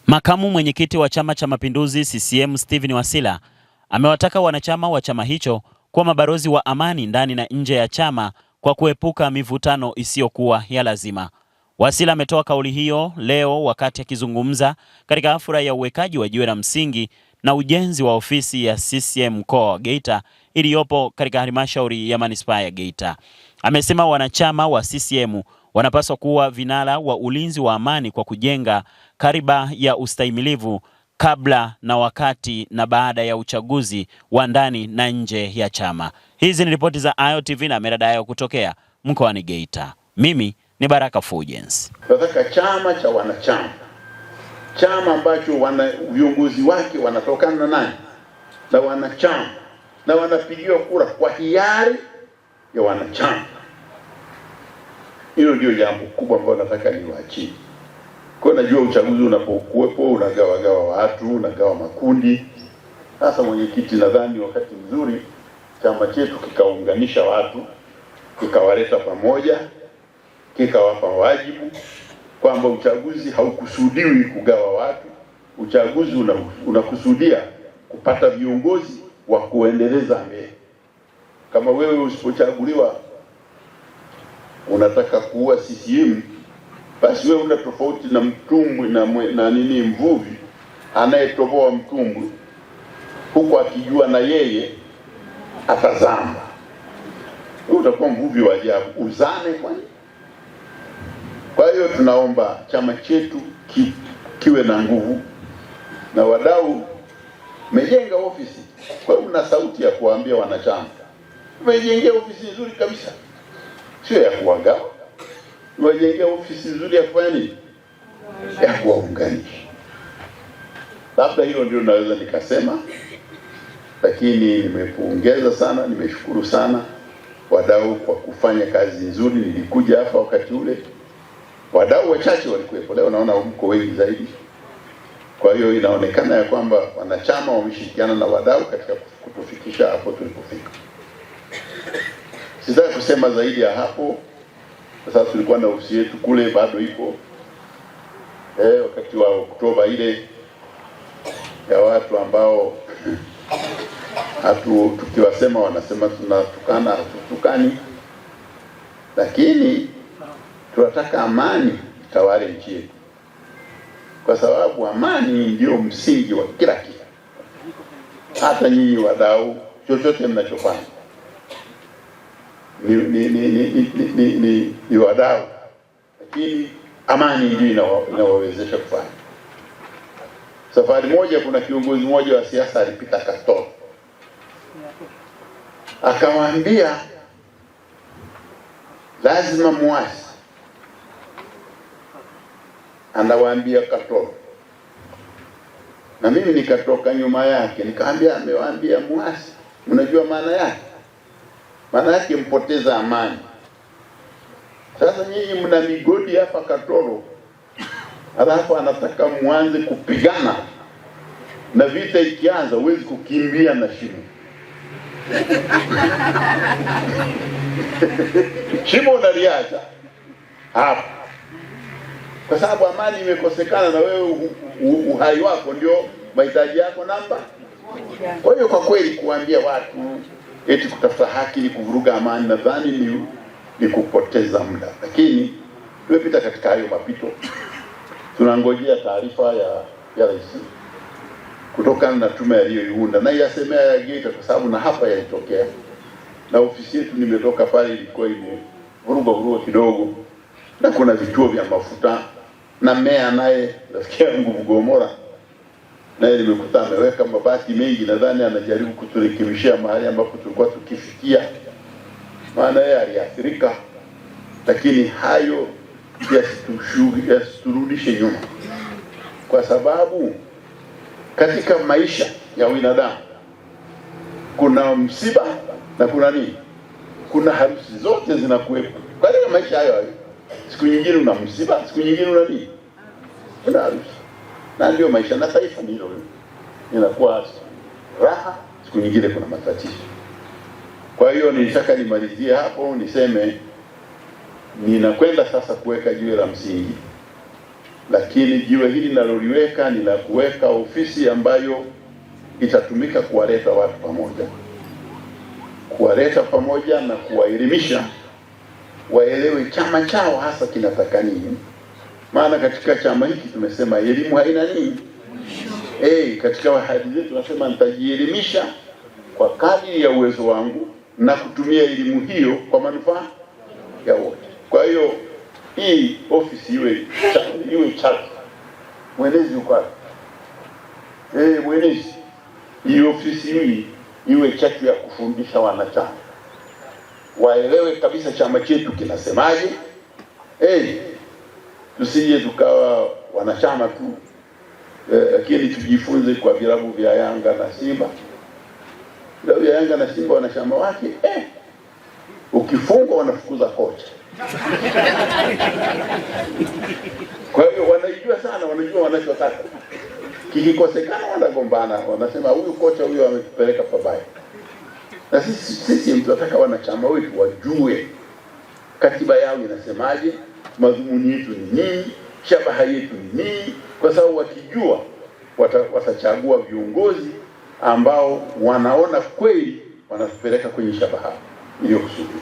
Makamu mwenyekiti wa Chama cha Mapinduzi CCM Stephen Wasira amewataka wanachama wa chama hicho kuwa mabalozi wa amani ndani na nje ya chama kwa kuepuka mivutano isiyokuwa ya lazima. Wasira ametoa kauli hiyo leo wakati akizungumza katika hafla ya uwekaji wa jiwe la msingi na ujenzi wa ofisi ya CCM mkoa wa Geita iliyopo katika halmashauri ya manispaa ya Geita. Amesema wanachama wa CCM wanapaswa kuwa vinara wa ulinzi wa amani kwa kujenga kariba ya ustahimilivu kabla na wakati na baada ya uchaguzi wa ndani na nje ya chama. Hizi ni ripoti za Ayo TV na Meradayo kutokea mkoani Geita. Mimi ni Baraka Fulgence. Tunataka chama cha wanachama, chama ambacho viongozi wake wanatokana na nani? Na wanachama, na wanapigiwa kura kwa hiari ya wanachama. Hilo ndio jambo kubwa ambalo nataka niwaachie. Kwa najua uchaguzi unapokuwepo unagawa watu, unagawa makundi. Sasa mwenyekiti, nadhani wakati mzuri chama chetu kikaunganisha watu, kikawaleta pamoja, kikawapa wajibu kwamba uchaguzi haukusudiwi kugawa watu. Uchaguzi unakusudia kupata viongozi wa kuendeleza mbele. Kama wewe usipochaguliwa unataka kuwa CCM, basi wewe una tofauti na mtumbwi na mvuvi anayetoboa mtumbwi huko akijua na yeye atazama. Wewe utakuwa mvuvi wa ajabu, uzane kwani. Kwa hiyo tunaomba chama chetu kiwe na nguvu, na wadau mejenga ofisi. Kwa hiyo una sauti ya kuambia wanachama, tumejengea ofisi nzuri kabisa, sio ya kuwagawa. Tumejengea ofisi nzuri ya kufanya nini? Ya kuwaunganisha. Labda hilo ndio naweza nikasema, lakini nimepongeza sana, nimeshukuru sana wadau kwa kufanya kazi nzuri. Nilikuja hapa wakati ule wadau wachache walikuwepo, leo naona mko wengi zaidi. Kwa hiyo inaonekana ya kwamba wanachama wameshirikiana na wadau katika kutufikisha hapo tulipofika. Sitaki kusema zaidi ya hapo. Sasa tulikuwa na ofisi yetu kule, bado ipo. Wakati wa Oktoba ile ya watu ambao tukiwasema wanasema tunatukana, hatutukani. Lakini tunataka amani itawale nchi yetu, kwa sababu amani ndio msingi wa kila kitu. Hata nyinyi wadau, chochote mnachofanya ni wadau, lakini amani ndio inawawezesha kufanya. Safari moja kuna kiongozi mmoja wa siasa alipita Katoro, akamwambia lazima muasi. Anawaambia Katoro, na mimi nikatoka nyuma yake nikamwambia, amewaambia muasi. Unajua maana yake? Maana yake mpoteza amani. Sasa nyinyi mna migodi hapa Katoro, alafu anataka muanze kupigana, na vita ikianza huwezi kukimbia na shimo. Shimo unaliacha hapa, kwa sababu amani imekosekana, na wewe uhai wako ndio mahitaji yako namba. Kwa hiyo kwa kweli kuambia watu eti kutafuta haki ni kuvuruga amani, nadhani ni kupoteza muda. Lakini tumepita katika hayo mapito. Tunangojea taarifa ya rais kutokana na tume aliyoiunda, na yasemea ya Geita, kwa sababu na hapa yalitokea. Na ofisi yetu nimetoka pale ilikuwa imevuruga kidogo, na kuna vituo vya mafuta, na meya naye rafiki yangu Mgomora naye nimekuta ameweka mabati mengi, nadhani anajaribu kuturekebishia mahali ambapo tulikuwa tukifikia, maana yeye aliathirika. Lakini hayo yasiturudishe nyuma, kwa sababu katika maisha ya binadamu kuna msiba na kuna nini, kuna harusi, zote zinakuwepo katika maisha hayo. Siku nyingine una msiba, siku nyingine una nini, kuna harusi. Na ndio maisha, na taifa hilo inakuwa raha, siku nyingine kuna matatizo. Kwa hiyo nilitaka nimalizie hapo niseme ninakwenda sasa kuweka jiwe la msingi lakini jiwe hili naloliweka ni la kuweka ofisi ambayo itatumika kuwaleta watu pamoja, na kuwaelimisha waelewe chama chao hasa kinataka nini. Maana katika chama hiki tumesema elimu haina nini. Katika ahadi zetu tunasema nitajielimisha kwa kadri ya uwezo wangu na kutumia elimu hiyo kwa manufaa ya wote. Kwa hiyo hii ofisi iwe chatu. Mwenezi uko wapi? Mwenezi, hii ofisi hii iwe chatu ya kufundisha wanachama waelewe kabisa chama chetu kinasemaje. Tusije tukawa wanachama tu, lakini tujifunze kwa vilabu vya Yanga na Simba. Vilabu vya Yanga na Simba wanachama wake ukifungwa wanafukuza kocha. Kwa hiyo wanaijua sana, wanajua wanachotaka. Kikikosekana wanagombana, wanasema huyu kocha huyu ametupeleka pabaya. Na sisi tunataka wanachama wetu wajue katiba yao inasemaje, madhumuni yetu ni nini, shabaha yetu ni nini, kwa sababu wakijua watachagua viongozi ambao wanaona kweli wanatupeleka kwenye shabaha iliyokusudiwa.